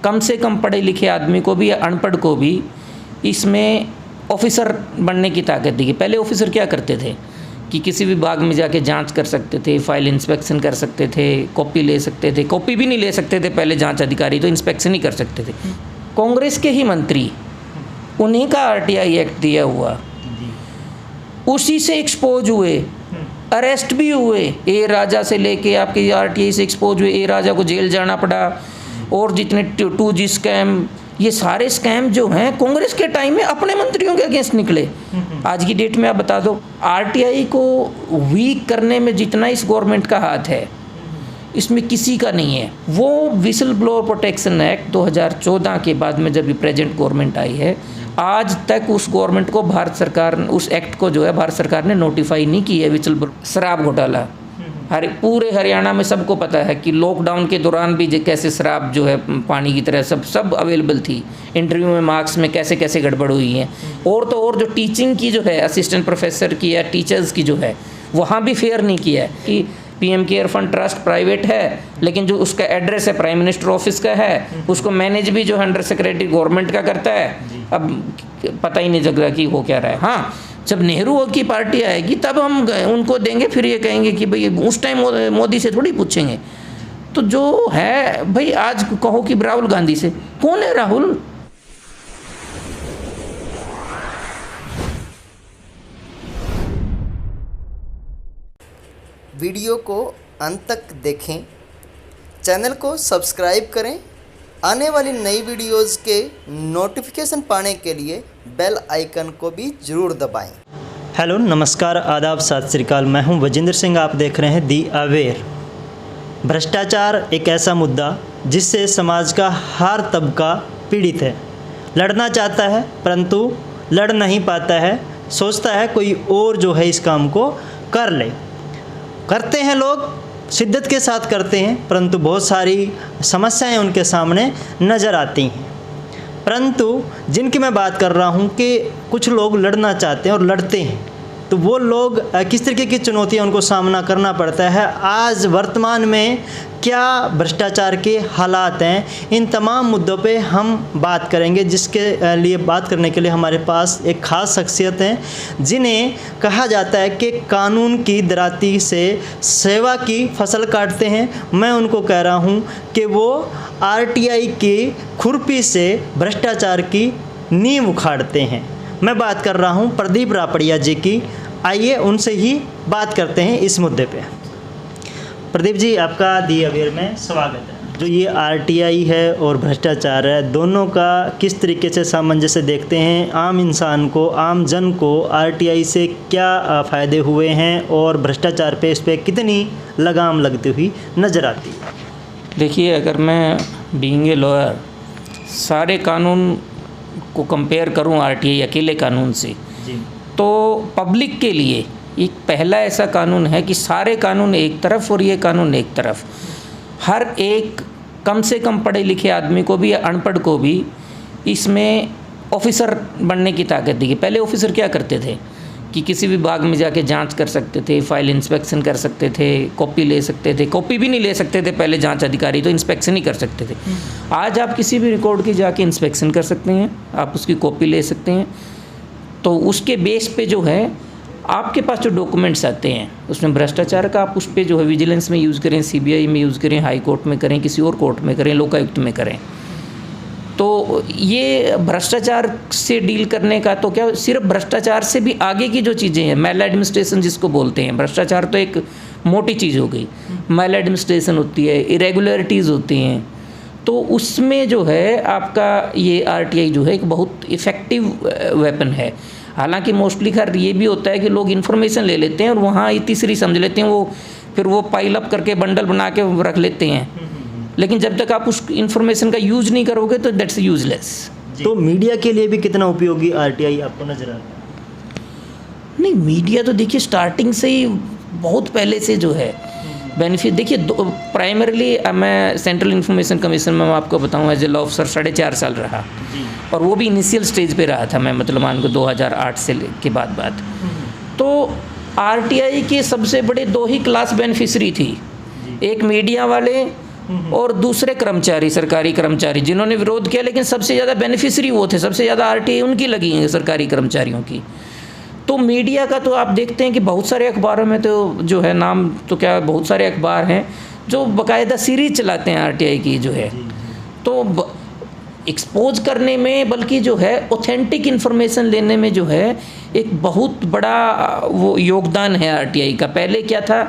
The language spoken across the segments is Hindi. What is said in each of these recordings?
कम से कम पढ़े लिखे आदमी को भी या अनपढ़ को भी इसमें ऑफिसर बनने की ताकत दी गई। पहले ऑफिसर क्या करते थे कि किसी भी बाग में जाके जांच कर सकते थे, फाइल इंस्पेक्शन कर सकते थे, कॉपी ले सकते थे, कॉपी भी नहीं ले सकते थे पहले जांच अधिकारी, तो इंस्पेक्शन ही कर सकते थे। कांग्रेस के ही मंत्री, उन्हीं का आरटीआई एक्ट दिया हुआ, उसी से एक्सपोज हुए, अरेस्ट भी हुए। ए राजा से लेके आपके आरटीआई से एक्सपोज हुए, ए राजा को जेल जाना पड़ा, और जितने 2G स्कैम, ये सारे स्कैम जो हैं कांग्रेस के टाइम में अपने मंत्रियों के अगेंस्ट निकले। आज की डेट में आप बता दो, आरटीआई को वीक करने में जितना इस गवर्नमेंट का हाथ है, इसमें किसी का नहीं है। वो विसल ब्लोअर प्रोटेक्शन एक्ट 2014 के बाद में जब प्रेजेंट गवर्नमेंट आई है, आज तक उस गवर्नमेंट को भारत सरकार, उस एक्ट को जो है भारत सरकार ने नोटिफाई नहीं की है। विसल शराब घोटाला पूरे हरियाणा में सबको पता है कि लॉकडाउन के दौरान भी कैसे शराब जो है पानी की तरह सब अवेलेबल थी। इंटरव्यू में मार्क्स में कैसे कैसे गड़बड़ हुई है। और तो और जो टीचिंग की जो है, असिस्टेंट प्रोफेसर की या टीचर्स की जो है, वहाँ भी फेयर नहीं किया है कि PM care fund trust private है, लेकिन जो उसका एड्रेस है प्राइम मिनिस्टर ऑफिस का है, उसको मैनेज भी जो अंडर सेक्रेटरी गवर्नमेंट का करता है। अब पता ही नहीं चल रहा कि हो क्या रहा है। हाँ, जब नेहरू की पार्टी आएगी तब हम उनको देंगे, फिर ये कहेंगे कि भाई उस टाइम मोदी से थोड़ी पूछेंगे। तो जो है भाई, आज कहो कि राहुल गांधी से, कौन है राहुल? वीडियो को अंत तक देखें, चैनल को सब्सक्राइब करें, आने वाली नई वीडियोज़ के नोटिफिकेशन पाने के लिए बेल आइकन को भी ज़रूर दबाएं। हेलो, नमस्कार, आदाब, सत श्री अकाल। मैं हूं वजिंदर सिंह। आप देख रहे हैं दी अवेयर। भ्रष्टाचार एक ऐसा मुद्दा जिससे समाज का हर तबका पीड़ित है। लड़ना चाहता है परंतु लड़ नहीं पाता है, सोचता है कोई और जो है इस काम को कर ले। करते हैं लोग, शिद्दत के साथ करते हैं, परंतु बहुत सारी समस्याएं उनके सामने नज़र आती हैं। परंतु जिनकी मैं बात कर रहा हूं कि कुछ लोग लड़ना चाहते हैं और लड़ते हैं, तो वो लोग किस तरीके की चुनौतियां उनको सामना करना पड़ता है, आज वर्तमान में क्या भ्रष्टाचार के हालात हैं, इन तमाम मुद्दों पे हम बात करेंगे। जिसके लिए बात करने के लिए हमारे पास एक ख़ास शख्सियत हैं जिन्हें कहा जाता है कि कानून की दराती से सेवा की फसल काटते हैं। मैं उनको कह रहा हूं कि वो आरटीआई की खुरपी से भ्रष्टाचार की नींव उखाड़ते हैं। मैं बात कर रहा हूं प्रदीप रापड़िया जी की। आइए उनसे ही बात करते हैं इस मुद्दे पे। प्रदीप जी, आपका दी अवेयर में स्वागत है। जो ये आरटीआई है और भ्रष्टाचार है, दोनों का किस तरीके से सामंजस्य देखते हैं? आम इंसान को, आम जन को आरटीआई से क्या फ़ायदे हुए हैं और भ्रष्टाचार पे इस पर कितनी लगाम लगती हुई नज़र आती है? देखिए, अगर मैं बीइंग ए लॉयर सारे कानून को कंपेयर करूं आरटीआई अकेले कानून से, तो पब्लिक के लिए एक पहला ऐसा कानून है कि सारे कानून एक तरफ और ये कानून एक तरफ। हर एक कम से कम पढ़े लिखे आदमी को भी या अनपढ़ को भी इसमें ऑफिसर बनने की ताकत दी गई। पहले ऑफिसर क्या करते थे कि किसी भी बाग में जाके जांच कर सकते थे, फाइल इंस्पेक्शन कर सकते थे, कॉपी ले सकते थे, कॉपी भी नहीं ले सकते थे पहले जांच अधिकारी, तो इंस्पेक्शन ही कर सकते थे। आज आप किसी भी रिकॉर्ड की जाके इंस्पेक्शन कर सकते हैं, आप उसकी कॉपी ले सकते हैं। तो उसके बेस पे जो है आपके पास जो डॉक्यूमेंट्स आते हैं उसमें भ्रष्टाचार का आप उस पर जो है विजिलेंस में यूज़ करें, सीबीआई में यूज़ करें, हाई कोर्ट में करें, किसी और कोर्ट में करें, लोकायुक्त में करें, तो ये भ्रष्टाचार से डील करने का तो क्या, सिर्फ भ्रष्टाचार से भी आगे की जो चीज़ें हैं, मैल एडमिनिस्ट्रेशन जिसको बोलते हैं, भ्रष्टाचार तो एक मोटी चीज़ हो गई, मैल एडमिनिस्ट्रेशन होती है, इरेगुलरिटीज़ होती हैं, तो उसमें जो है आपका ये आरटीआई जो है एक बहुत इफ़ेक्टिव वेपन है। हालांकि मोस्टली खैर ये भी होता है कि लोग इन्फॉर्मेशन ले लेते हैं और वहाँ ये तीसरी समझ लेते हैं, वो फिर वो पाइल अप करके बंडल बना के रख लेते हैं, लेकिन जब तक आप उस इन्फॉर्मेशन का यूज़ नहीं करोगे तो दैट्स यूजलेस। तो मीडिया के लिए भी कितना उपयोगी आरटीआई आपको नजर आता है? नहीं, मीडिया तो देखिए स्टार्टिंग से ही बहुत पहले से जो है बेनिफिट, देखिए प्राइमरीली मैं सेंट्रल इन्फॉर्मेशन कमीशन में आपको बताऊँ एज ए लॉ ऑफिसर 4.5 साल रहा, और वो भी इनिशियल स्टेज पे रहा था मैं, मतलब मान को 2008 से के बाद बात। तो आरटीआई के सबसे बड़े 2 ही क्लास बेनिफिशरी थी, एक मीडिया वाले और दूसरे कर्मचारी, सरकारी कर्मचारी जिन्होंने विरोध किया, लेकिन सबसे ज़्यादा बेनिफिशरी वो थे, सबसे ज़्यादा आरटीआई उनकी लगी है, सरकारी कर्मचारियों की। तो मीडिया का तो आप देखते हैं कि बहुत सारे अखबारों में तो जो है नाम तो क्या, बहुत सारे अखबार हैं जो बाकायदा सीरीज चलाते हैं आरटीआई की जो है, तो एक्सपोज करने में, बल्कि जो है ऑथेंटिक इन्फॉर्मेशन लेने में जो है एक बहुत बड़ा वो योगदान है आरटीआई का। पहले क्या था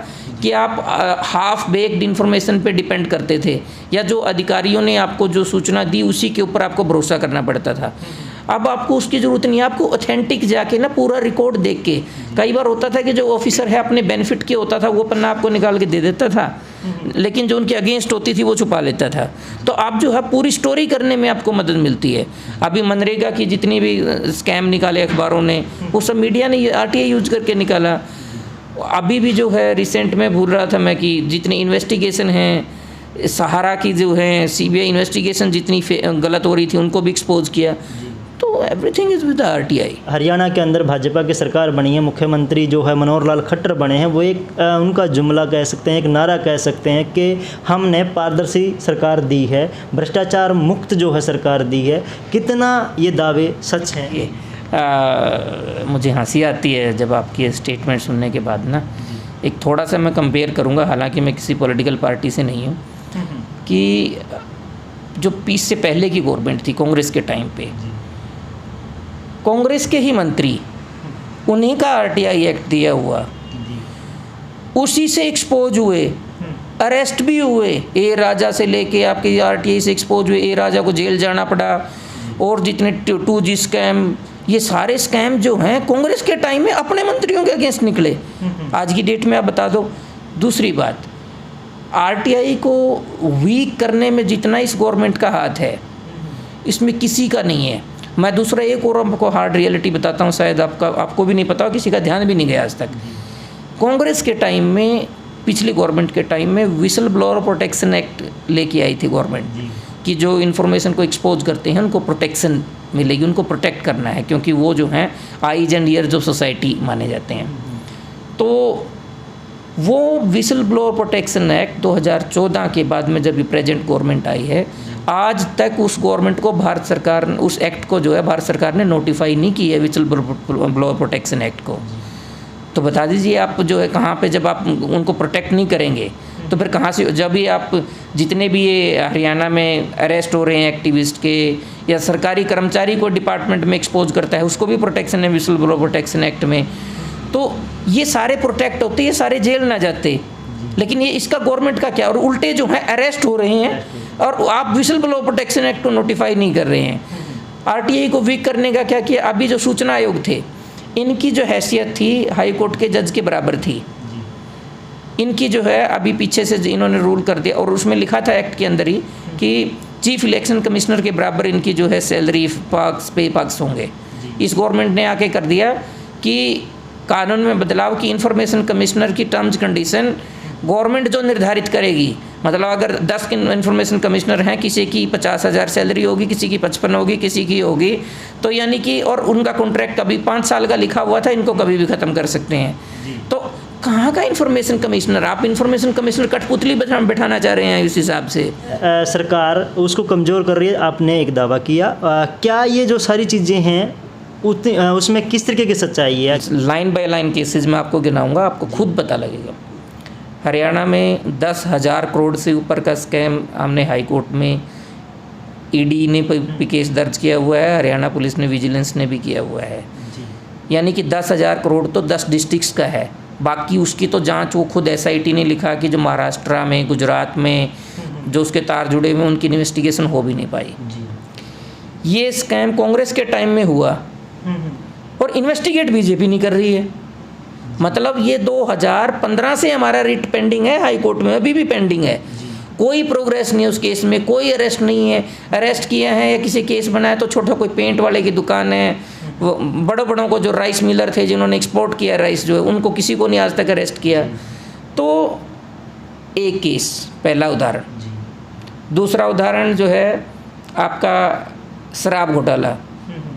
कि आप हाफ बेक्ड इन्फॉर्मेशन पे डिपेंड करते थे, या जो अधिकारियों ने आपको जो सूचना दी उसी के ऊपर आपको भरोसा करना पड़ता था। अब आपको उसकी ज़रूरत नहीं है, आपको ऑथेंटिक जाके ना पूरा रिकॉर्ड देख के, कई बार होता था कि जो ऑफिसर है अपने बेनिफिट के होता था वो पन्ना आपको निकाल के दे देता था, लेकिन जो उनके अगेंस्ट होती थी वो छुपा लेता था। तो आप जो है पूरी स्टोरी करने में आपको मदद मिलती है। अभी मनरेगा की जितनी भी स्कैम निकाले अखबारों ने, वो सब मीडिया ने आरटीआई यूज करके निकाला। अभी भी जो है रिसेंट में भूल रहा था मैं कि जितनी इन्वेस्टिगेशन हैं, सहारा की जो है सीबीआई इन्वेस्टिगेशन जितनी गलत हो रही थी उनको भी एक्सपोज किया। तो everything is with RTI. Haryana के अंदर भाजपा की सरकार बनी है, मुख्यमंत्री जो है मनोहर लाल खट्टर बने हैं, वो एक उनका जुमला कह सकते हैं, एक नारा कह सकते हैं कि हमने पारदर्शी सरकार दी है, भ्रष्टाचार मुक्त जो है सरकार दी है। कितना ये दावे सच हैं? मुझे हंसी आती है जब आपकी स्टेटमेंट सुनने के बाद ना। एक थोड़ा सा मैं कंपेयर करूँगा, हालांकि मैं किसी पॉलिटिकल पार्टी से नहीं हूँ, कि जो 20 से पहले की गवर्नमेंट थी कांग्रेस के टाइम पे, कांग्रेस के ही मंत्री, उन्हीं का आरटीआई एक्ट दिया हुआ, उसी से एक्सपोज हुए, अरेस्ट भी हुए। ए राजा से लेके आपके आरटीआई से एक्सपोज हुए, ए राजा को जेल जाना पड़ा, और जितने 2G स्कैम, ये सारे स्कैम जो हैं कांग्रेस के टाइम में अपने मंत्रियों के अगेंस्ट निकले। आज की डेट में आप बता दो। दूसरी बात, आरटीआई को वीक करने में जितना इस गवर्नमेंट का हाथ है, इसमें किसी का नहीं है। मैं दूसरा एक और आपको हार्ड रियलिटी बताता हूँ, शायद आपको भी नहीं पता हो, किसी का ध्यान भी नहीं गया आज तक। कांग्रेस के टाइम में, पिछली गवर्नमेंट के टाइम में विसल ब्लोअर प्रोटेक्शन एक्ट लेके आई थी गवर्नमेंट, कि जो इन्फॉर्मेशन को एक्सपोज करते हैं उनको प्रोटेक्शन मिलेगी, उनको प्रोटेक्ट करना है, क्योंकि वो जो हैं eyes and years of society माने जाते हैं। तो वो विसल ब्लोअर प्रोटेक्शन एक्ट 2014 के बाद में जब ये प्रेजेंट गवर्नमेंट आई है, आज तक उस गवर्नमेंट को भारत सरकार, उस एक्ट को जो है भारत सरकार ने नोटिफाई नहीं की है, विसल ब्लोअर प्रोटेक्शन एक्ट को। तो बता दीजिए आप जो है कहाँ पे, जब आप उनको प्रोटेक्ट नहीं करेंगे तो फिर कहाँ से, जब भी आप जितने भी ये हरियाणा में अरेस्ट हो रहे हैं एक्टिविस्ट के, या सरकारी कर्मचारी को डिपार्टमेंट में एक्सपोज करता है, उसको भी प्रोटेक्शन है विसल ब्लोअर प्रोटेक्शन एक्ट में। तो ये सारे प्रोटेक्ट होते, ये सारे जेल ना जाते, लेकिन ये इसका गवर्नमेंट का क्या, और उल्टे जो है अरेस्ट हो रहे हैं, और आप विसल ब्लोअर प्रोटेक्शन एक्ट को नोटिफाई नहीं कर रहे हैं। आरटीआई को वीक करने का क्या किया? अभी जो सूचना आयोग थे, इनकी जो हैसियत थी हाई कोर्ट के जज के बराबर थी। इनकी जो है अभी पीछे से इन्होंने रूल कर दिया, और उसमें लिखा था एक्ट के अंदर ही कि चीफ इलेक्शन कमिश्नर के बराबर इनकी जो है सैलरी पार्क्स, पे पार्क्स होंगे। इस गवर्नमेंट ने आके कर दिया कि कानून में बदलाव की इन्फॉर्मेशन कमिश्नर की टर्म्स कंडीशन गवर्नमेंट जो निर्धारित करेगी। मतलब अगर 10 इन्फॉर्मेशन कमिश्नर हैं, किसी की 50,000 सैलरी होगी, किसी की 55 होगी, किसी की होगी, तो यानी कि, और उनका कॉन्ट्रैक्ट कभी 5 साल का लिखा हुआ था, इनको कभी भी ख़त्म कर सकते हैं। तो कहाँ का इन्फॉर्मेशन कमिश्नर? आप इन्फॉर्मेशन कमिश्नर कठपुतली बैठाना चाह रहे हैं इस हिसाब से। सरकार उसको कमज़ोर कर रही है, आपने एक दावा किया। क्या ये जो सारी चीज़ें हैं उसमें किस तरीके की सच्चाई है? लाइन बाय लाइन केसेस में आपको गिनाऊंगा, आपको खुद पता लगेगा। हरियाणा में 10,000 करोड़ से ऊपर का स्कैम हमने हाई कोर्ट में, ईडी ने भी केस दर्ज किया हुआ है, हरियाणा पुलिस ने, विजिलेंस ने भी किया हुआ है। यानी कि 10,000 करोड़ तो 10 डिस्ट्रिक्ट्स का है। बाकी उसकी तो जांच वो खुद SIT ने लिखा कि जो महाराष्ट्र में, गुजरात में जो उसके तार जुड़े हुए, उनकी इन्वेस्टिगेशन हो भी नहीं पाई। ये स्कैम कांग्रेस के टाइम में हुआ, और इन्वेस्टिगेट बीजेपी नहीं कर रही है। मतलब ये 2015 से हमारा रिट पेंडिंग है हाई कोर्ट में, अभी भी पेंडिंग है। कोई प्रोग्रेस नहीं है उस केस में, कोई अरेस्ट नहीं है। अरेस्ट किया है या किसी केस बनाया तो छोटा कोई पेंट वाले की दुकान है, वो बड़ों को जो राइस मिलर थे जिन्होंने एक्सपोर्ट किया राइस जो है, उनको किसी को नहीं आज तक अरेस्ट किया। तो एक केस, पहला उदाहरण। दूसरा उदाहरण जो है आपका शराब घोटाला।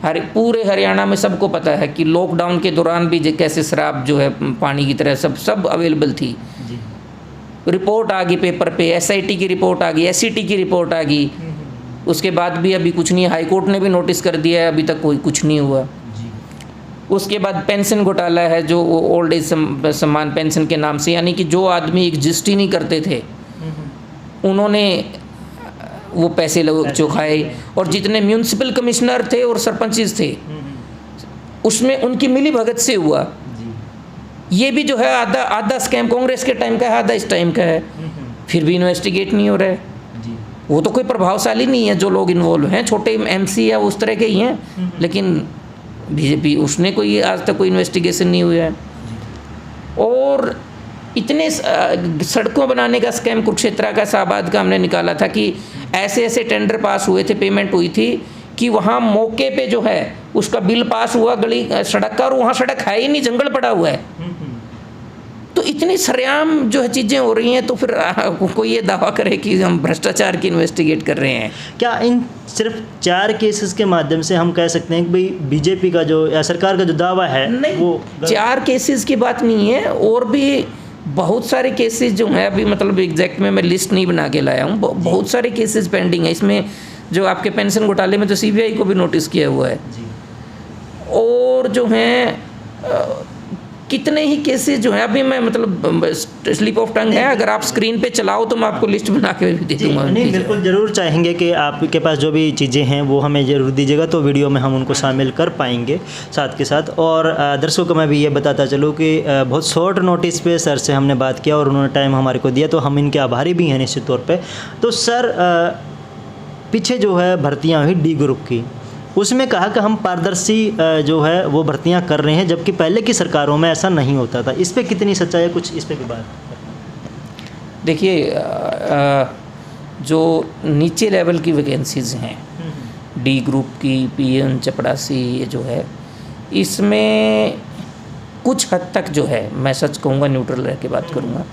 पूरे हरियाणा में सबको पता है कि लॉकडाउन के दौरान भी कैसे शराब जो है पानी की तरह सब अवेलेबल थी। रिपोर्ट आ गई पेपर पे, एसआईटी की रिपोर्ट आ गई, एससीटी की रिपोर्ट आ गई, उसके बाद भी अभी कुछ नहीं, हाई कोर्ट ने भी नोटिस कर दिया है, अभी तक कोई कुछ नहीं हुआ। उसके बाद पेंशन घोटाला है, जो ओल्ड एज सम्मान पेंशन के नाम से, यानी कि जो आदमी एग्जिस्ट ही नहीं करते थे उन्होंने वो पैसे चुकाए, और जितने म्यूनिसिपल कमिश्नर थे और सरपंचेस थे उसमें उनकी मिली भगत से हुआ। ये भी जो है आधा स्कैम कांग्रेस के टाइम का है, आधा इस टाइम का है, फिर भी इन्वेस्टिगेट नहीं हो रहा है। वो तो कोई प्रभावशाली नहीं है जो लोग इन्वॉल्व हैं, छोटे एमसी या उस तरह के ही हैं, लेकिन बीजेपी उसने कोई आज तक कोई इन्वेस्टिगेशन नहीं हुआ है। और इतने सड़कों बनाने का स्कैम कुरुक्षेत्र का, शाहबाद का हमने निकाला था कि ऐसे ऐसे टेंडर पास हुए थे, पेमेंट हुई थी कि वहाँ मौके पे जो है उसका बिल पास हुआ गली सड़क का, और वहाँ सड़क है ही नहीं, जंगल पड़ा हुआ है। तो इतनी सरेआम जो है चीज़ें हो रही हैं, तो फिर कोई ये दावा करे कि हम भ्रष्टाचार की इन्वेस्टिगेट कर रहे हैं। क्या इन सिर्फ 4 केसेस के माध्यम से हम कह सकते हैं कि भाई बीजेपी का जो या सरकार का जो दावा है नहीं, वो 4 केसेस की बात नहीं है, और भी बहुत सारे केसेस जो हैं, अभी मतलब एग्जैक्ट में मैं लिस्ट नहीं बना के लाया हूँ, बहुत सारे केसेस पेंडिंग है। इसमें जो आपके पेंशन घोटाले में तो सीबीआई को भी नोटिस किया हुआ है, और जो हैं कितने ही केसेस जो हैं, अभी मैं मतलब स्लिप ऑफ टंग है, अगर आप स्क्रीन पे चलाओ तो मैं आपको लिस्ट बना के भी दे दूँगा। नहीं, बिल्कुल ज़रूर चाहेंगे कि आपके पास जो भी चीज़ें हैं वो हमें ज़रूर दीजिएगा, तो वीडियो में हम उनको शामिल कर पाएंगे साथ के साथ। और दर्शकों को मैं भी ये बताता चलूँ कि बहुत शॉर्ट नोटिस पे सर से हमने बात किया और उन्होंने टाइम हमारे को दिया, तो हम इनके आभारी भी हैं निश्चित तौर पर। तो सर, पीछे जो है भर्तियाँ हुई डी ग्रुप की, उसमें कहा कि हम पारदर्शी जो है वो भर्तियां कर रहे हैं, जबकि पहले की सरकारों में ऐसा नहीं होता था। इस पे कितनी सच्चाई है, कुछ इस पे भी बात? देखिए, जो नीचे लेवल की वैकेंसीज़ हैं डी ग्रुप की, पीएन चपरासी, ये जो है इसमें कुछ हद तक जो है, मैं सच कहूँगा, न्यूट्रल रह के बात करूँगा,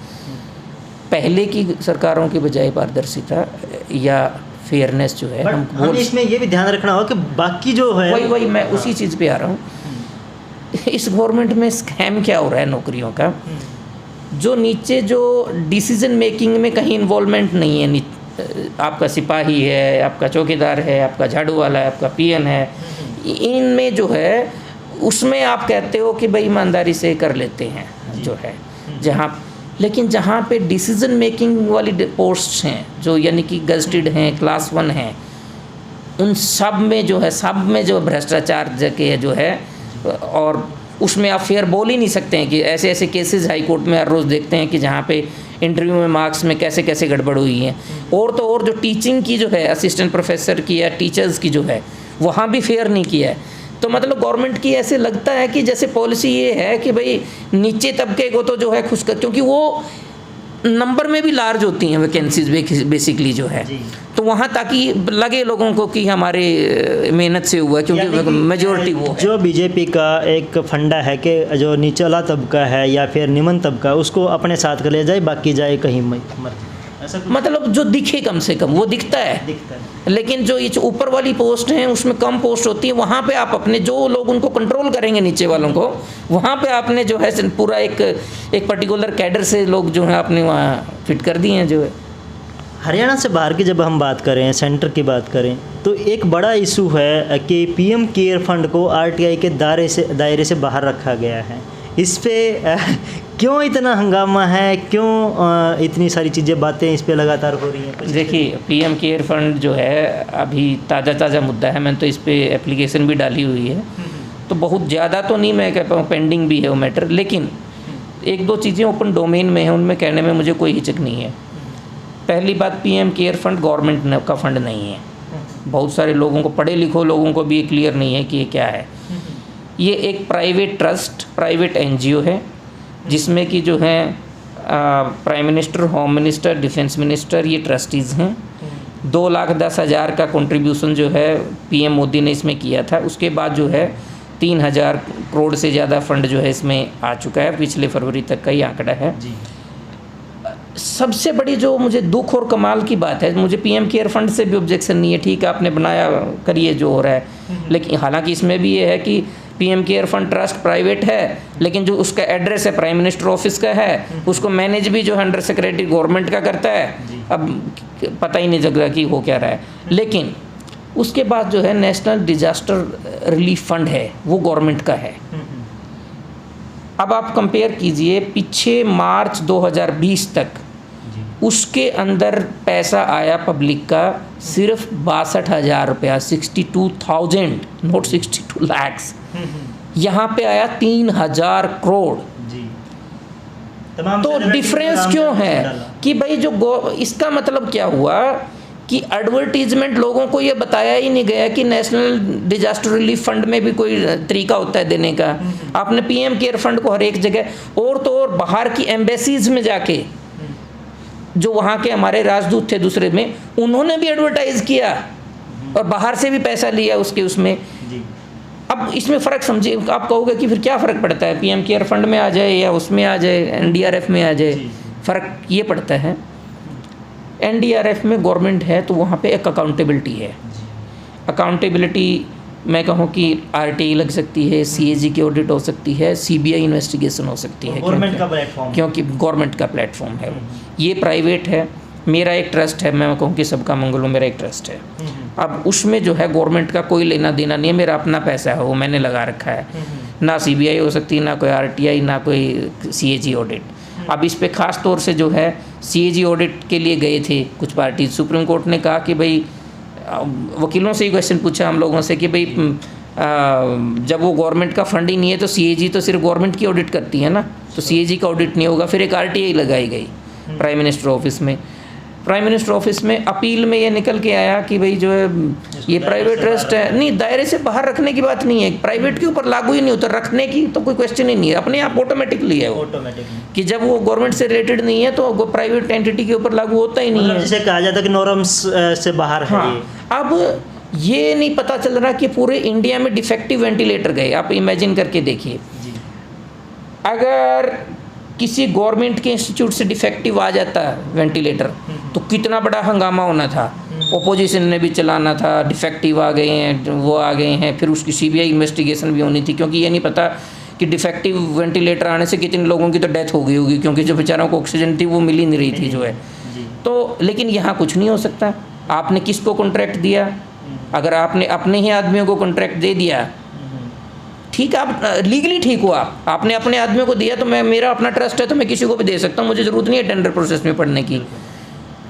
पहले की सरकारों की बजाय पारदर्शिता या फेयरनेस जो है, हम इसमें ये भी ध्यान रखना होगा कि बाकी जो है वही मैं उसी चीज़ पे आ रहा हूँ। इस गवर्नमेंट में स्कैम क्या हो रहा है नौकरियों का, जो नीचे जो डिसीजन मेकिंग में कहीं इन्वॉल्वमेंट नहीं है, आपका सिपाही है, आपका चौकीदार है, आपका झाड़ू वाला है, आपका पीएन है, इनमें जो है उसमें आप कहते हो कि भाई ईमानदारी से कर लेते हैं जो है, जहाँ लेकिन जहाँ पे डिसीजन मेकिंग वाली पोस्ट्स हैं, जो यानी कि गजटेड हैं, क्लास 1 हैं, उन सब में जो है, सब में जो भ्रष्टाचार के जो है, और उसमें आप फेयर बोल ही नहीं सकते हैं कि ऐसे ऐसे केसेस हाई कोर्ट में हर रोज़ देखते हैं कि जहाँ पे इंटरव्यू में मार्क्स में कैसे कैसे गड़बड़ हुई है। और तो और जो टीचिंग की जो है, असिस्टेंट प्रोफेसर की या टीचर्स की जो है, वहाँ भी फेयर नहीं किया है। तो मतलब गवर्नमेंट की ऐसे लगता है कि जैसे पॉलिसी ये है कि भाई नीचे तबके को तो जो है खुश कर, क्योंकि वो नंबर में भी लार्ज होती हैं वैकेंसीज बेसिकली जो है, तो वहाँ ताकि लगे लोगों को कि हमारे मेहनत से हुआ, क्योंकि मेजोरिटी वो है। जो बीजेपी का एक फंडा है कि जो निचला तबका है या फिर निम्न तबका, उसको अपने साथ कर ले जाए, बाकी जाए कहीं मर, ऐसा मतलब जो दिखे कम से कम वो दिखता है, लेकिन जो ये ऊपर वाली पोस्ट हैं उसमें कम पोस्ट होती है, वहाँ पे आप अपने जो लोग उनको कंट्रोल करेंगे नीचे वालों को, वहाँ पे आपने जो है पूरा एक पर्टिकुलर कैडर से लोग जो है आपने वहाँ फिट कर दिए हैं जो है। हरियाणा से बाहर की जब हम बात करें, सेंटर की बात करें, तो एक बड़ा इशू है कि पीएम केयर फंड को आरटीआई के दायरे से बाहर रखा गया है। इस पे क्यों इतना हंगामा है, क्यों इतनी सारी चीज़ें बातें इस पे लगातार हो रही हैं? देखिए, पीएम केयर फंड जो है अभी ताज़ा मुद्दा है, मैंने तो इस पे एप्लीकेशन भी डाली हुई है, तो बहुत ज़्यादा तो नहीं मैं कह पाऊँ, पेंडिंग भी है वो मैटर, लेकिन 1-2 चीज़ें ओपन डोमेन में हैं, उनमें कहने में मुझे कोई हिचक नहीं है। पहली बात, पीएम केयर फंड गवर्नमेंट का फंड नहीं है। बहुत सारे लोगों को, पढ़े लिखो लोगों को भी ये क्लियर नहीं है कि ये क्या है। ये एक प्राइवेट ट्रस्ट, प्राइवेट एनजीओ है, जिसमें कि जो है prime minister, home minister, defence minister ये ट्रस्टीज़ हैं। 2,10,000 का कंट्रीब्यूशन जो है पीएम मोदी ने इसमें किया था। उसके बाद जो है 3,000 करोड़ से ज़्यादा फंड जो है इसमें आ चुका है, पिछले फरवरी तक का ही आंकड़ा है। सबसे बड़ी जो मुझे दुख और कमाल की बात है, मुझे पीएम केयर फंड से भी ऑब्जेक्शन नहीं है, ठीक है आपने बनाया, करिए जो हो रहा है, लेकिन हालांकि इसमें भी ये है कि PM care fund trust private है, लेकिन जो उसका एड्रेस है प्राइम मिनिस्टर ऑफिस का है, उसको मैनेज भी जो है अंडर सेक्रेटरी गवर्नमेंट का करता है। अब पता ही नहीं चल रहा कि हो क्या रहा है। लेकिन उसके बाद जो है नेशनल डिजास्टर रिलीफ फंड है, वो गवर्नमेंट का है। अब आप कंपेयर कीजिए पीछे मार्च 2020 तक उसके अंदर पैसा आया पब्लिक का सिर्फ 62,000 रुपया, 62,000, नॉट 62 lakhs। यहाँ पे आया 3,000 करोड़। तो डिफरेंस क्यों है कि भाई जो इसका मतलब क्या हुआ कि एडवर्टीजमेंट लोगों को ये बताया ही नहीं गया कि नेशनल डिजास्टर रिलीफ फंड में भी कोई तरीका होता है देने का। आपने पीएम केयर फंड को हर एक जगह और तो और बाहर की एम्बेसीज में जाके जो वहाँ के हमारे राजदूत थे दूसरे में, उन्होंने भी एडवर्टाइज किया और बाहर से भी पैसा लिया उसके उसमें। अब इसमें फ़र्क समझिए, आप कहोगे कि फिर क्या फ़र्क पड़ता है, पीएम केयर फंड में आ जाए या उसमें आ जाए, एनडीआरएफ में आ जाए। फ़र्क ये पड़ता है, एनडीआरएफ में गवर्नमेंट है तो वहाँ पे एक अकाउंटेबिलिटी है। अकाउंटेबिलिटी मैं कहूँ कि आरटीआई लग सकती है, सीएजी की ऑडिट हो सकती है, सीबीआई इन्वेस्टिगेशन हो सकती है, गवर्नमेंट का प्लेटफॉर्म, क्योंकि गवर्नमेंट का प्लेटफॉर्म है। ये प्राइवेट है, मेरा एक ट्रस्ट है, मैं कहूँ कि सबका मंगल हो, मेरा एक ट्रस्ट है। अब उसमें जो है गवर्नमेंट का कोई लेना देना नहीं है, मेरा अपना पैसा है, वो मैंने लगा रखा है। ना सीबीआई हो सकती, ना कोई आरटीआई, ना कोई सीएजी ऑडिट। अब इस पे ख़ास तौर से जो है सीएजी ऑडिट के लिए गए थे कुछ पार्टी, सुप्रीम कोर्ट ने कहा कि भाई, वकीलों से ही क्वेश्चन पूछा हम लोगों से कि भाई जब वो गवर्नमेंट का फंड ही नहीं है तो सीएजी तो सिर्फ गवर्नमेंट की ऑडिट करती है ना, तो सीएजी का ऑडिट नहीं होगा। फिर एक आरटीआई लगाई गई प्राइम मिनिस्टर ऑफिस में। प्राइम मिनिस्टर ऑफिस में अपील में ये निकल के आया कि भाई जो है ये प्राइवेट ट्रस्ट है, नहीं, दायरे से बाहर रखने की बात नहीं है, प्राइवेट के ऊपर लागू ही नहीं होता, रखने की तो कोई क्वेश्चन ही नहीं है, अपने आप ऑटोमेटिकली है वो, कि जब वो गवर्नमेंट से रिलेटेड नहीं है तो वो प्राइवेट एंटिटी के ऊपर लागू होता ही नहीं है, जिसे कहा जाता है कि नॉर्म्स से बाहर है। हाँ, अब ये नहीं पता चल रहा कि पूरे इंडिया में डिफेक्टिव वेंटिलेटर गए। आप इमेजिन करके देखिए, अगर किसी गवर्नमेंट के इंस्टीट्यूट से डिफेक्टिव आ जाता वेंटिलेटर तो कितना बड़ा हंगामा होना था, ओपोजिशन ने भी चलाना था, डिफेक्टिव आ गए हैं, वो आ गए हैं, फिर उसकी सीबीआई इन्वेस्टिगेशन भी होनी थी, क्योंकि ये नहीं पता कि डिफेक्टिव वेंटिलेटर आने से कितने लोगों की तो डेथ हो गई होगी, क्योंकि जो बेचारों को ऑक्सीजन थी वो मिल ही नहीं रही थी जो है। तो लेकिन यहाँ कुछ नहीं हो सकता। आपने किसको कॉन्ट्रैक्ट दिया? अगर आपने अपने ही आदमियों को कॉन्ट्रैक्ट दे दिया, ठीक है, आप लीगली ठीक हो, आपने अपने आदमियों को दिया, तो मेरा अपना ट्रस्ट है तो मैं किसी को भी दे सकता हूँ, मुझे ज़रूरत नहीं है टेंडर प्रोसेस में पढ़ने की।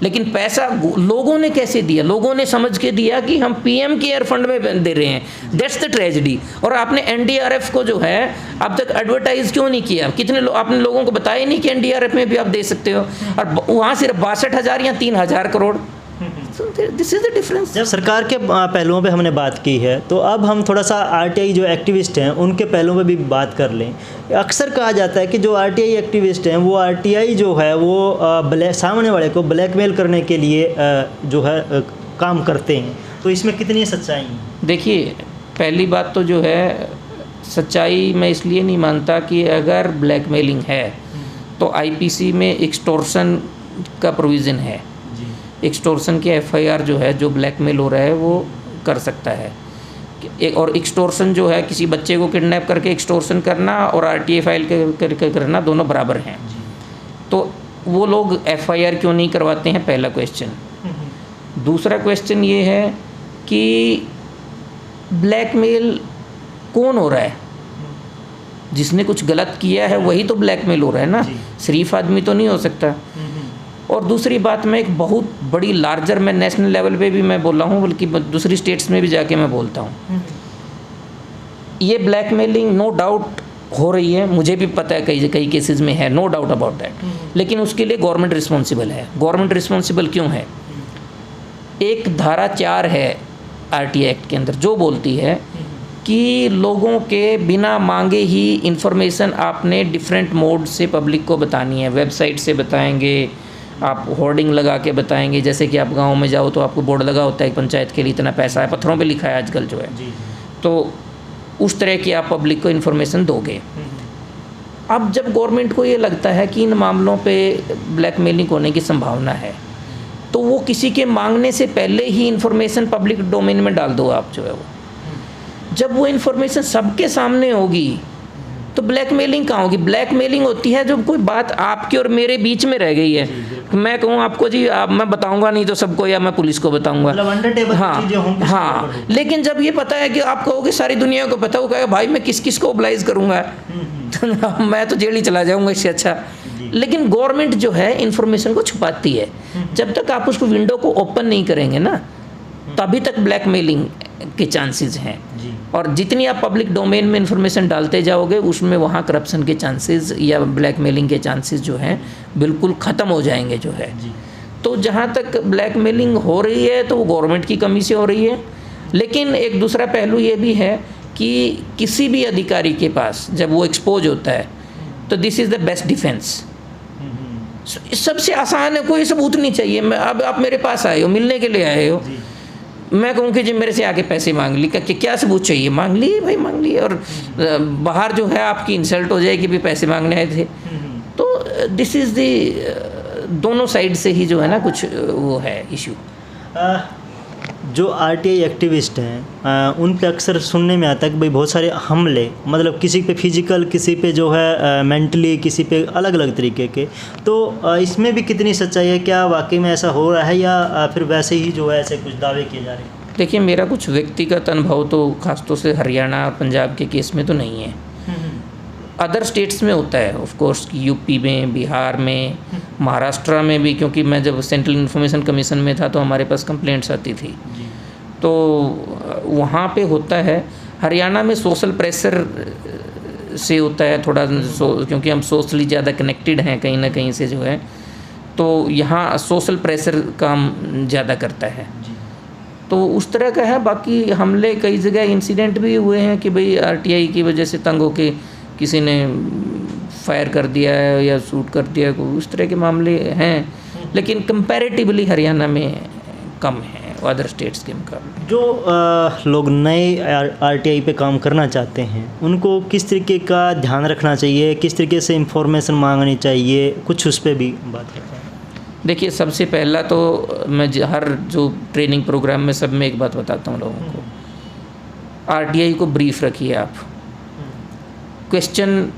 लेकिन पैसा लोगों ने कैसे दिया? लोगों ने समझ के दिया कि हम पीएम केयर फंड में दे रहे हैं, दैट्स द ट्रेजेडी। और आपने एनडीआरएफ को जो है अब तक एडवर्टाइज क्यों नहीं किया? आपने लोगों को बताया नहीं कि एनडीआरएफ में भी आप दे सकते हो, और वहाँ सिर्फ 62,000 या 3,000 crore. This is the difference. जब सरकार के पहलुओं पे हमने बात की है, तो अब हम थोड़ा सा आरटीआई जो एक्टिविस्ट हैं उनके पहलुओं पे भी बात कर लें। अक्सर कहा जाता है कि जो आरटीआई एक्टिविस्ट हैं वो आरटीआई जो है वो सामने वाले को ब्लैकमेल करने के लिए जो है काम करते हैं, तो इसमें कितनी सच्चाई है? देखिए, पहली बात तो जो है सच्चाई मैं इसलिए नहीं मानता कि अगर ब्लैकमेलिंग है तो आईपीसी में एक्सटॉर्शन का प्रोविज़न है। एक्सटॉर्शन के एफआईआर जो है, जो ब्लैकमेल हो रहा है वो कर सकता है। और एक्सटॉर्शन जो है, किसी बच्चे को किडनैप करके एक्सटॉर्शन करना और आरटीआई फाइल करके करना दोनों बराबर हैं। तो वो लोग एफआईआर क्यों नहीं करवाते हैं, पहला क्वेश्चन। दूसरा क्वेश्चन ये है कि ब्लैकमेल कौन हो रहा है? जिसने कुछ गलत किया है वही तो ब्लैकमेल हो रहा है ना, शरीफ आदमी तो नहीं हो सकता। और दूसरी बात, मैं एक बहुत बड़ी लार्जर, मैं नेशनल लेवल पे भी मैं बोल रहा हूँ, बल्कि दूसरी स्टेट्स में भी जाके मैं बोलता हूँ, ये ब्लैकमेलिंग नो डाउट हो रही है, मुझे भी पता है कई केसेस में है, नो डाउट अबाउट दैट। लेकिन उसके लिए गवर्नमेंट रिस्पॉन्सिबल है। गवर्नमेंट रिस्पॉन्सिबल क्यों है? एक धारा 4 है आरटीआई एक्ट के अंदर जो बोलती है कि लोगों के बिना मांगे ही इन्फॉर्मेशन आपने डिफरेंट मोड से पब्लिक को बतानी है। वेबसाइट से बताएंगे, आप होर्डिंग लगा के बताएंगे, जैसे कि आप गांव में जाओ तो आपको बोर्ड लगा होता है पंचायत के लिए इतना पैसा है, पत्थरों पे लिखा है आजकल जो है, तो उस तरह की आप पब्लिक को इन्फॉर्मेशन दोगे। अब जब गवर्नमेंट को ये लगता है कि इन मामलों पे ब्लैकमेलिंग होने की संभावना है, तो वो किसी के मांगने से पहले ही इन्फॉर्मेशन पब्लिक डोमेन में डाल दो आप जो है वो। जब वो इन्फॉर्मेशन सबके सामने होगी तो ब्लैकमेलिंग कहाँ होगी? ब्लैकमेलिंग होती है जब कोई बात आपके और मेरे बीच में रह गई है, मैं कहूँ आपको जी आप, मैं बताऊंगा नहीं तो सबको, या मैं पुलिस को बताऊंगा, मतलब अंडर टेबल चीजें होंगी। हाँ। लेकिन जब ये पता है कि आप कहोगे सारी दुनिया को पता, वो कहेगा भाई मैं किस किस को ओबलाइज करूंगा, तो मैं तो जेल ही चला जाऊंगा इससे अच्छा। लेकिन गवर्नमेंट जो है इन्फॉर्मेशन को छुपाती है, जब तक आप उसको विंडो को ओपन नहीं करेंगे ना, तभी तक ब्लैकमेलिंग के चांसेस हैं। और जितनी आप पब्लिक डोमेन में इंफॉर्मेशन डालते जाओगे, उसमें वहाँ करप्शन के चांसेस या ब्लैकमेलिंग के चांसेस जो हैं बिल्कुल ख़त्म हो जाएंगे जो है। तो जहाँ तक ब्लैकमेलिंग हो रही है तो वो गवर्नमेंट की कमी से हो रही है। लेकिन एक दूसरा पहलू ये भी है कि किसी भी अधिकारी के पास जब वो एक्सपोज होता है तो this is the best defence. सबसे आसान है, कोई सबूत नहीं चाहिए। मैं अब आप मेरे पास आए हो, मिलने के लिए आए हो, मैं कहूँ कि जी मेरे से आके पैसे मांग ली, कि क्या सबूत चाहिए? मांग लिए भाई, मांग लिए। और बाहर जो है आपकी इंसल्ट हो जाएगी भी पैसे मांगने आए थे। तो दिस इज़ द दोनों साइड से ही जो है ना कुछ वो है इशू। जो आरटीआई एक्टिविस्ट हैं उन पे अक्सर सुनने में आता है कि भाई बहुत सारे हमले, मतलब किसी पे फिजिकल, किसी पे जो है मेंटली, किसी पे अलग अलग तरीके के। तो इसमें भी कितनी सच्चाई है? क्या वाकई में ऐसा हो रहा है या फिर वैसे ही जो है ऐसे कुछ दावे किए जा रहे हैं? देखिए, मेरा कुछ व्यक्तिगत अनुभव तो खासतौर से हरियाणा और पंजाब के केस में तो नहीं है। अदर स्टेट्स में होता है ऑफ कोर्स, कि यूपी में, बिहार में, महाराष्ट्र में भी, क्योंकि मैं जब सेंट्रल इन्फॉर्मेशन कमीशन में था तो हमारे पास कंप्लेंट्स आती थी, तो वहाँ पे होता है। हरियाणा में सोशल प्रेशर से होता है थोड़ा, क्योंकि हम सोशली ज़्यादा कनेक्टेड हैं कहीं ना कहीं से जो है, तो यहाँ सोशल प्रेशर काम ज़्यादा करता है, तो उस तरह का है। बाकी हमले कई जगह इंसिडेंट भी हुए हैं कि भाई आरटीआई की वजह से तंग होके किसी ने फायर कर दिया है या शूट कर दिया, उस तरह के मामले हैं, लेकिन कंपैरेटिवली हरियाणा में कम है अदर स्टेट्स के मुकाबले। जो लोग नए आरटीआई पे काम करना चाहते हैं उनको किस तरीके का ध्यान रखना चाहिए, किस तरीके से इंफॉर्मेशन मांगनी चाहिए, कुछ उस पर भी बात करते हैं। देखिए, सबसे पहला तो मैं हर जो ट्रेनिंग प्रोग्राम में सब में एक बात बताता हूँ लोगों को, आरटीआई को ब्रीफ रखिए आप। क्वेश्चन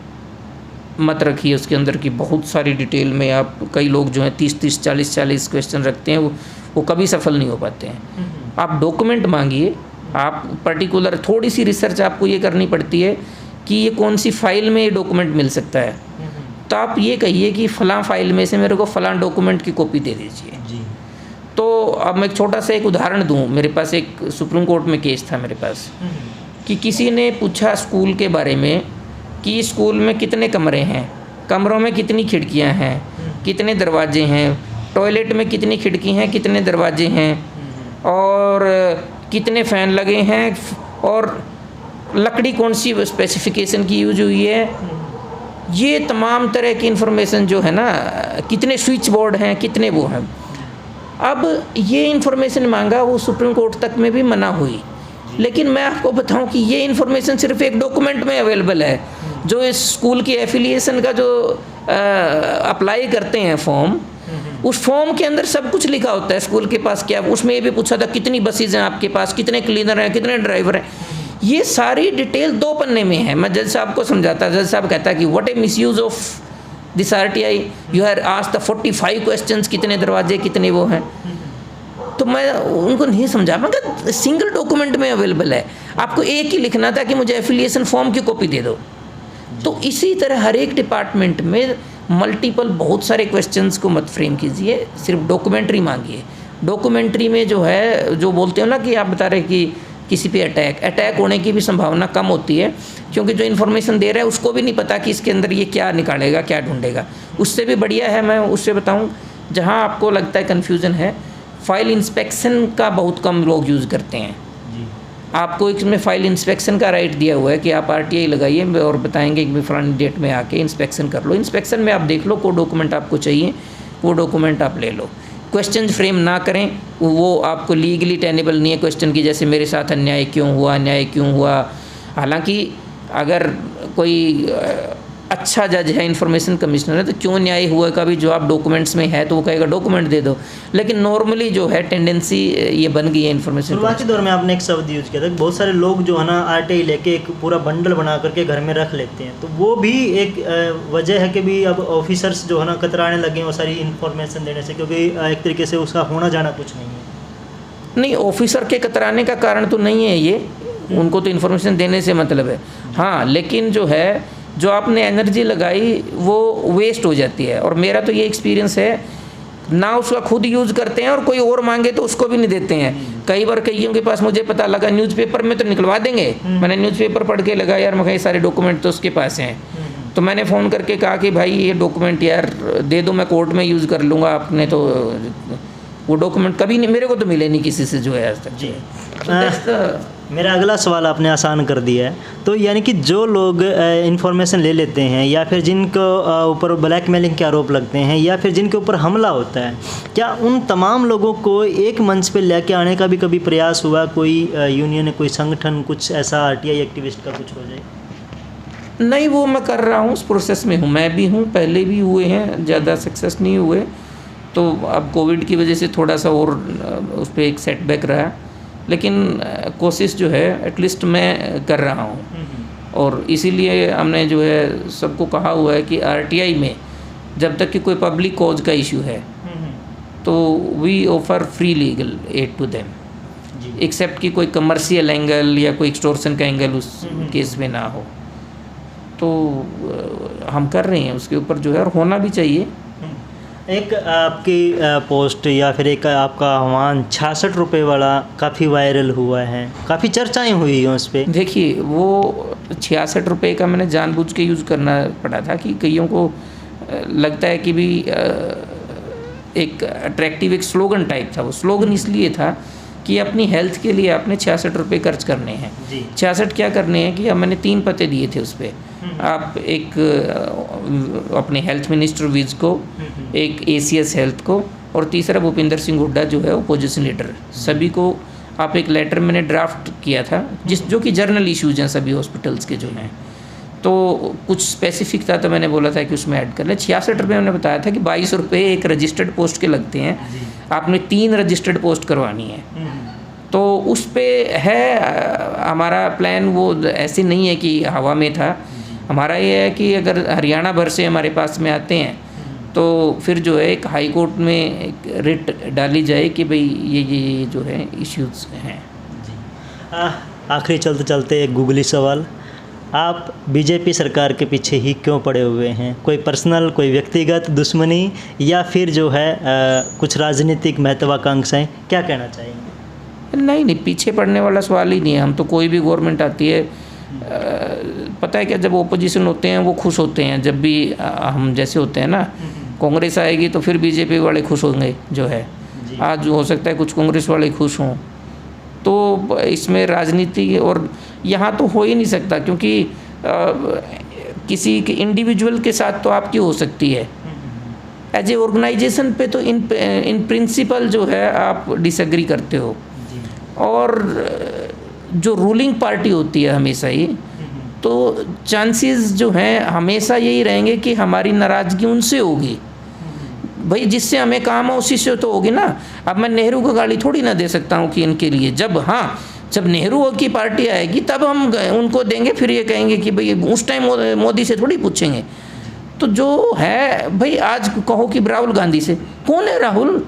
मत रखिए उसके अंदर की बहुत सारी डिटेल में। आप कई लोग जो हैं 30-30, 40-40 क्वेश्चन रखते हैं, वो कभी सफल नहीं हो पाते हैं। आप डॉक्यूमेंट मांगिए, आप पर्टिकुलर थोड़ी सी रिसर्च आपको ये करनी पड़ती है कि ये कौन सी फाइल में ये डॉक्यूमेंट मिल सकता है, तो आप ये कहिए कि फ़लाँ फाइल में से मेरे को फ़लाँ डॉक्यूमेंट की कॉपी दे दीजिए। तो अब मैं एक छोटा सा एक उदाहरण दूँ। मेरे पास एक सुप्रीम कोर्ट में केस था मेरे पास, कि किसी ने पूछा स्कूल के बारे में कि स्कूल में कितने कमरे हैं, कमरों में कितनी खिड़कियां हैं, कितने दरवाजे हैं, टॉयलेट में कितनी खिड़की हैं, कितने दरवाजे हैं, और कितने फ़ैन लगे हैं, और लकड़ी कौन सी स्पेसिफिकेशन की यूज हुई है। ये तमाम तरह की इन्फॉर्मेशन जो है ना, कितने स्विच बोर्ड हैं, कितने वो हैं। अब ये इन्फॉर्मेशन मांगा, वो सुप्रीम कोर्ट तक में भी मना हुई। लेकिन मैं आपको बताऊं कि ये इन्फॉर्मेशन सिर्फ एक डॉक्यूमेंट में अवेलेबल है, जो इस स्कूल की एफिलिएशन का जो अप्लाई करते हैं फॉर्म, उस फॉर्म के अंदर सब कुछ लिखा होता है स्कूल के पास क्या। उसमें ये भी पूछा था कितनी बसेज हैं आपके पास, कितने क्लीनर हैं, कितने ड्राइवर हैं। ये सारी डिटेल 2 पन्ने में है। मैं जज साहब को समझाता, जज साहब कहता कि what A misuse of this RTI, you have asked the 45 questions, कितने दरवाजे, कितने वो हैं। तो मैं उनको नहीं समझा, मगर सिंगल डॉक्यूमेंट में अवेलेबल है, आपको एक ही लिखना था कि मुझे एफिलिएशन फॉर्म की कॉपी दे दो। तो इसी तरह हर एक डिपार्टमेंट में मल्टीपल बहुत सारे क्वेश्चंस को मत फ्रेम कीजिए, सिर्फ डॉक्यूमेंट्री मांगिए। डॉक्यूमेंट्री में जो है, जो बोलते हो ना कि आप बता रहे कि किसी पे अटैक होने की भी संभावना कम होती है, क्योंकि जो इन्फॉर्मेशन दे रहा है उसको भी नहीं पता कि इसके अंदर ये क्या निकालेगा, क्या ढूंढेगा। उससे भी बढ़िया है, मैं उससे बताऊँ, जहाँ आपको लगता है कन्फ्यूज़न है, फाइल इंस्पेक्शन का बहुत कम लोग यूज़ करते हैं। आपको इसमें फ़ाइल इंस्पेक्शन का राइट दिया हुआ है कि आप आरटीआई लगाइए और बताएंगे कि फलानी डेट में आके इंस्पेक्शन कर लो। इंस्पेक्शन में आप देख लो कोई डॉक्यूमेंट आपको चाहिए, वो डॉक्यूमेंट आप ले लो। क्वेश्चन फ्रेम ना करें, वो आपको लीगली टेनेबल नहीं है क्वेश्चन की, जैसे मेरे साथ अन्याय क्यों हुआ, न्याय क्यों हुआ। हालांकि अगर कोई अच्छा जज है, इंफॉर्मेशन कमिश्नर है, तो क्यों न्याय हुआ का भी जवाब डॉक्यूमेंट्स में है तो वो कहेगा डॉक्यूमेंट दे दो। लेकिन नॉर्मली जो है टेंडेंसी ये बन गई है इन्फॉर्मेशन। शुरुआती दौर में आपने एक शब्द यूज किया था, बहुत सारे लोग जो है ना आरटीआई लेके एक पूरा बंडल बना करके घर में रख लेते हैं, तो वो भी एक वजह है कि भी अब ऑफिसर्स जो है ना कतराने लगे हैं वो सारी इन्फॉर्मेशन देने से, क्योंकि एक तरीके से उसका होना जाना कुछ नहीं है। नहीं, ऑफिसर के कतराने का कारण तो नहीं है ये, उनको तो इन्फॉर्मेशन देने से मतलब है। हाँ, लेकिन जो है जो आपने एनर्जी लगाई वो वेस्ट हो जाती है। और मेरा तो ये एक्सपीरियंस है ना, उसका खुद यूज़ करते हैं और कोई और मांगे तो उसको भी नहीं देते हैं। कई बार कईयों के पास मुझे पता लगा न्यूज़पेपर में तो निकलवा देंगे, मैंने न्यूज़पेपर पढ़ के लगा यार मैं सारे डॉक्यूमेंट तो उसके पास हैं, तो मैंने फ़ोन करके कहा कि भाई ये डॉक्यूमेंट यार दे दो, मैं कोर्ट में यूज़ कर लूँगा। आपने तो वो डॉक्यूमेंट कभी नहीं, मेरे को तो मिले नहीं किसी से जो है आज तक जी। मेरा अगला सवाल आपने आसान कर दिया है, तो यानी कि जो लोग इन्फॉर्मेशन ले लेते हैं या फिर जिनको ऊपर ब्लैकमेलिंग के आरोप लगते हैं या फिर जिनके ऊपर हमला होता है, क्या उन तमाम लोगों को एक मंच पे लेके आने का भी कभी प्रयास हुआ? कोई यूनियन, कोई संगठन, कुछ ऐसा आरटीआई एक्टिविस्ट का कुछ हो जाए? नहीं, वो मैं कर रहा हूँ, उस प्रोसेस में हूँ, मैं भी हूँ, पहले भी हुए हैं, ज़्यादा सक्सेस नहीं हुए। तो अब कोविड की वजह से थोड़ा सा और उस पर एक सेटबैक रहा, लेकिन कोशिश जो है एटलीस्ट मैं कर रहा हूँ। और इसीलिए हमने जो है सबको कहा हुआ है कि आरटीआई में जब तक कि कोई पब्लिक कॉज का इशू है तो we offer free legal aid to them, except कि कोई कमर्शियल एंगल या कोई एक्सटॉर्शन का एंगल उस केस में ना हो। तो हम कर रहे हैं उसके ऊपर जो है, और होना भी चाहिए। एक आपकी पोस्ट या फिर एक आपका आह्वान 66 रुपये वाला काफ़ी वायरल हुआ है, काफ़ी चर्चाएं हुई हैं उस पर। देखिए, वो 66 रुपये का मैंने जानबूझ के यूज़ करना पड़ा था कि कईयों को लगता है कि भी एक अट्रैक्टिव एक स्लोगन टाइप था। वो स्लोगन इसलिए था कि अपनी हेल्थ के लिए आपने 66 रुपये खर्च करने हैं। 66 क्या करने हैं कि अब मैंने 3 पते दिए थे उस पर। आप एक अपने हेल्थ मिनिस्टर विज को, एक एसीएस हेल्थ को, और तीसरा भूपिंदर सिंह हुड्डा जो है अपोजिशन लीडर, सभी को आप एक लेटर मैंने ड्राफ्ट किया था जो कि जर्नल इश्यूज हैं सभी हॉस्पिटल्स के जो हैं। तो कुछ स्पेसिफिक था तो मैंने बोला था कि उसमें ऐड कर लें। 66 रुपये मैंने बताया था कि 22 रुपये एक रजिस्टर्ड पोस्ट के लगते हैं, आपने 3 रजिस्टर्ड पोस्ट करवानी है। तो उस पे है हमारा प्लान, वो ऐसे नहीं है कि हवा में था। हमारा ये है कि अगर हरियाणा भर से हमारे पास में आते हैं तो फिर जो है एक हाई कोर्ट में एक रिट डाली जाए कि भाई ये जो है इश्यूज हैं। आखिरी चलते चलते एक गूगली सवाल, आप बीजेपी सरकार के पीछे ही क्यों पड़े हुए हैं? कोई पर्सनल, कोई व्यक्तिगत दुश्मनी या फिर जो है कुछ राजनीतिक महत्वाकांक्षाएं, क्या कहना चाहेंगे? नहीं, पीछे पड़ने वाला सवाल ही नहीं है। हम तो कोई भी गवर्नमेंट आती है, पता है क्या, जब ओपोजिशन होते हैं वो खुश होते हैं, जब भी हम जैसे होते हैं ना, कांग्रेस आएगी तो फिर बीजेपी वाले खुश होंगे जो है। आज हो सकता है कुछ कांग्रेस वाले खुश हों, तो इसमें राजनीति और यहाँ तो हो ही नहीं सकता, क्योंकि किसी के इंडिविजुअल के साथ तो आपकी हो सकती है, एज ए ऑर्गेनाइजेशन पे तो इन प्रिंसिपल जो है आप डिसएग्री करते हो। और जो रूलिंग पार्टी होती है हमेशा ही, तो चांसेस जो हैं हमेशा यही रहेंगे कि हमारी नाराज़गी उनसे होगी। भाई जिससे हमें काम है उसी से तो होगी ना। अब मैं नेहरू को गाली थोड़ी ना दे सकता हूँ कि इनके लिए, जब नेहरू की पार्टी आएगी तब हम उनको देंगे, फिर ये कहेंगे कि भाई उस टाइम मोदी से थोड़ी पूछेंगे। तो जो है भाई, आज कहो कि राहुल गांधी से, कौन है राहुल?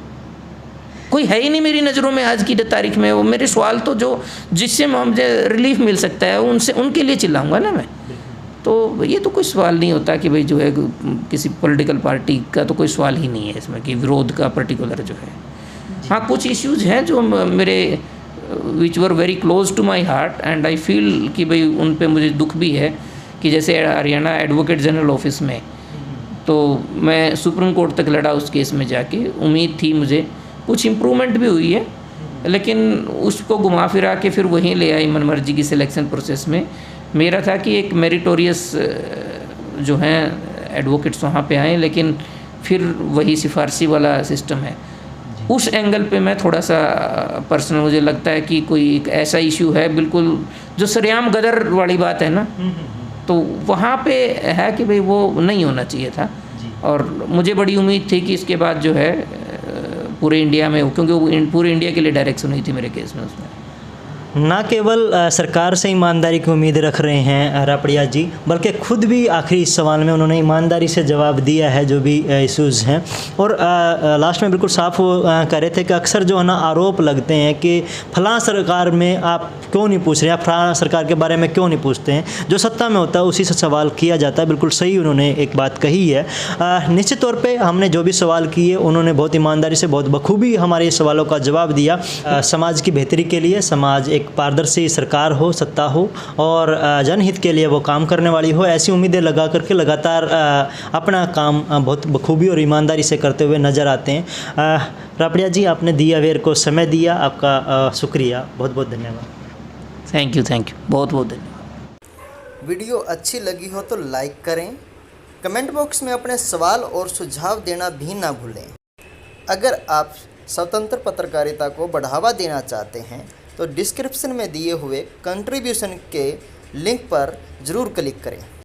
कोई है ही नहीं मेरी नज़रों में आज की तारीख में। वो मेरे सवाल तो जो जिससे मुझे रिलीफ मिल सकता है उनसे, उनके लिए चिल्लाऊंगा ना मैं। तो ये तो कोई सवाल नहीं होता कि भाई जो है किसी पॉलिटिकल पार्टी का तो कोई सवाल ही नहीं है इसमें कि विरोध का पर्टिकुलर जो है। हाँ, कुछ इश्यूज हैं जो मेरे which were very close to my heart and I feel कि भाई उन पे मुझे दुख भी है, कि जैसे हरियाणा एडवोकेट जनरल ऑफिस में तो मैं सुप्रीम कोर्ट तक लड़ा उस केस में जाके। उम्मीद थी मुझे, कुछ इम्प्रूवमेंट भी हुई है, लेकिन उसको घुमा फिरा के फिर वहीं ले आई मनमर्जी की सिलेक्शन प्रोसेस में। मेरा था कि एक मेरिटोरियस जो हैं एडवोकेट्स वहाँ पे आएँ, लेकिन फिर वही सिफारसी वाला सिस्टम है। उस एंगल पे मैं थोड़ा सा पर्सनल, मुझे लगता है कि कोई एक ऐसा इशू है बिल्कुल जो सरेआम गदर वाली बात है ना, तो वहाँ पे है कि भाई वो नहीं होना चाहिए था। और मुझे बड़ी उम्मीद थी कि इसके बाद जो है पूरे इंडिया में, क्योंकि वो पूरे इंडिया के लिए डायरेक्शन हुई थी मेरे केस में उसमें। ना केवल सरकार से ईमानदारी की उम्मीद रख रहे हैं रापड़िया जी, बल्कि खुद भी आखिरी इस सवाल में उन्होंने ईमानदारी से जवाब दिया है जो भी इश्यूज़ हैं। और लास्ट में बिल्कुल साफ वो कह रहे थे कि अक्सर जो है ना आरोप लगते हैं कि फलां सरकार में आप क्यों नहीं पूछ रहे हैं, आप फलां सरकार के बारे में क्यों नहीं पूछते हैं। जो सत्ता में होता है उसी से सवाल किया जाता है। बिल्कुल सही उन्होंने एक बात कही है। निश्चित तौर पर हमने जो भी सवाल किए उन्होंने बहुत ईमानदारी से, बहुत बखूबी हमारे सवालों का जवाब दिया। समाज की बेहतरी के लिए, समाज एक पारदर्शी सरकार हो, सत्ता हो और जनहित के लिए वो काम करने वाली हो, ऐसी उम्मीदें लगा करके लगातार अपना काम बहुत बखूबी और ईमानदारी से करते हुए नज़र आते हैं। रापड़िया जी, आपने दी अवेयर को समय दिया, आपका शुक्रिया, बहुत बहुत धन्यवाद। थैंक यू, बहुत बहुत धन्यवाद। वीडियो अच्छी लगी हो तो लाइक करें, कमेंट बॉक्स में अपने सवाल और सुझाव देना भी ना भूलें। अगर आप स्वतंत्र पत्रकारिता को बढ़ावा देना चाहते हैं तो डिस्क्रिप्शन में दिए हुए कंट्रीब्यूशन के लिंक पर ज़रूर क्लिक करें।